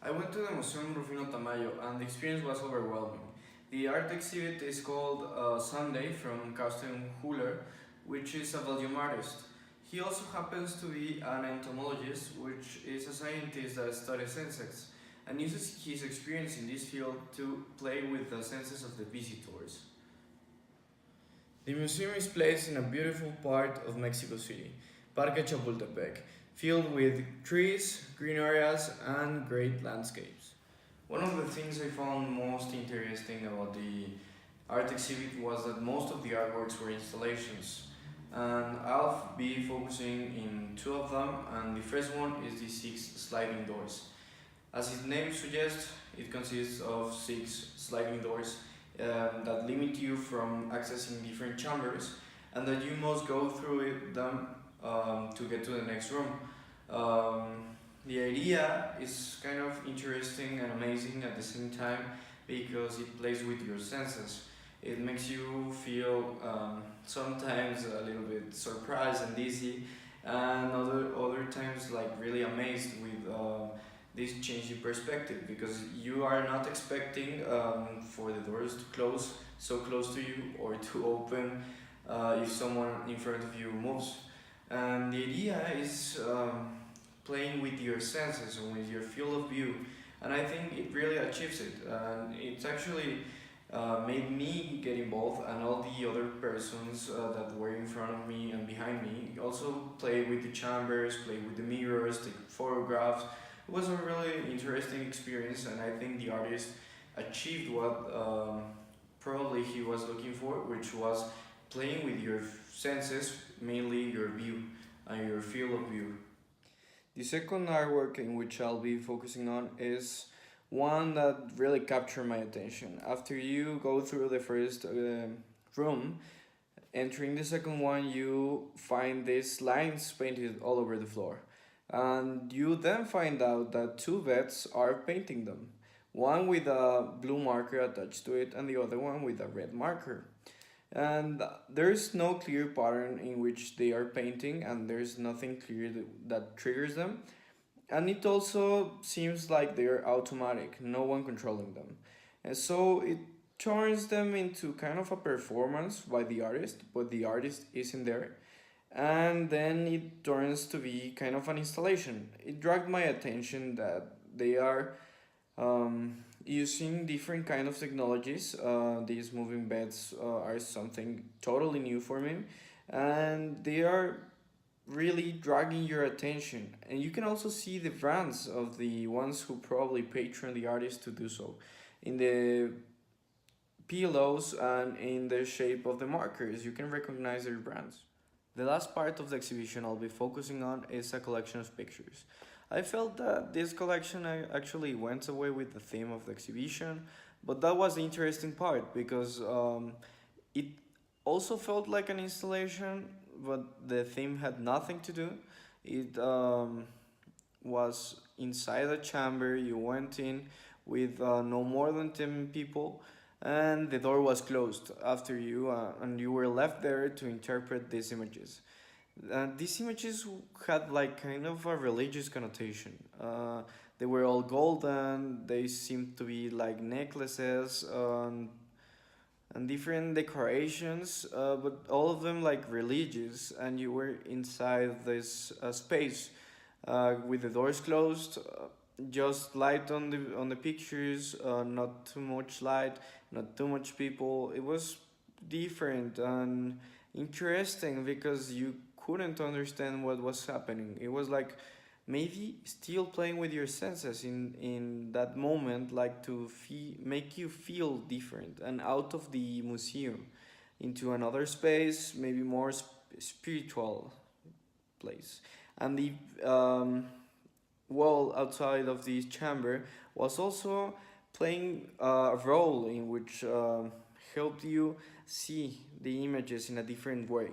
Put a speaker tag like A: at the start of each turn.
A: I went to the Museo Rufino Tamayo and the experience was overwhelming. The art exhibit is called Sunday from Carsten Höller, which is a Belgian artist. He also happens to be an entomologist, which is a scientist that studies insects, and uses his experience in this field to play with the senses of the visitors. The museum is placed in a beautiful part of Mexico City, Parque Chapultepec, filled with trees, green areas, and great landscapes. One of the things I found most interesting about the art exhibit was that most of the artworks were installations, and I'll be focusing in two of them, and the first one is the six sliding doors. As its name suggests, it consists of six sliding doors that limit you from accessing different chambers and that you must go through them to get to the next room. The idea is kind of interesting and amazing at the same time because it plays with your senses. It makes you feel sometimes a little bit surprised and dizzy, and other times like really amazed with this change in perspective because you are not expecting for the doors to close so close to you or to open if someone in front of you moves. And the idea is playing with your senses and with your field of view, and I think it really achieves it. And it's actually made me get involved, and all the other persons that were in front of me and behind me also play with the chambers, play with the mirrors, take photographs. It was a really interesting experience, and I think the artist achieved what probably he was looking for, which was playing with your senses, mainly your view and your field of view. The second artwork in which I'll be focusing on is one that really captured my attention. After you go through the first room, entering the second one, you find these lines painted all over the floor. And you then find out that two vets are painting them. One with a blue marker attached to it and the other one with a red marker. And there's no clear pattern in which they are painting, and there's nothing clear that triggers them. And it also seems like they're automatic, no one controlling them. And so it turns them into kind of a performance by the artist, but the artist isn't there. And then it turns to be kind of an installation. It dragged my attention that they are using different kind of technologies. These moving beds are something totally new for me, and they are really dragging your attention. And you can also see the brands of the ones who probably patron the artist to do so in the pillows and in the shape of the markers. You can recognize their brands. The last part of the exhibition I'll be focusing on is a collection of pictures. I felt that this collection actually went away with the theme of the exhibition, but that was the interesting part because it also felt like an installation, but the theme had nothing to do. It was inside a chamber. You went in with no more than 10 people, and the door was closed after you, and you were left there to interpret these images. These images had like kind of a religious connotation. They were all golden. They seemed to be like necklaces and different decorations, but all of them like religious. And you were inside this space with the doors closed. Just light on the pictures, not too much light, not too much people. It was different and interesting because you couldn't understand what was happening. It was like maybe still playing with your senses in that moment, like to make you feel different and out of the museum into another space, maybe more spiritual place. And the wall outside of this chamber was also playing a role in which helped you see the images in a different way.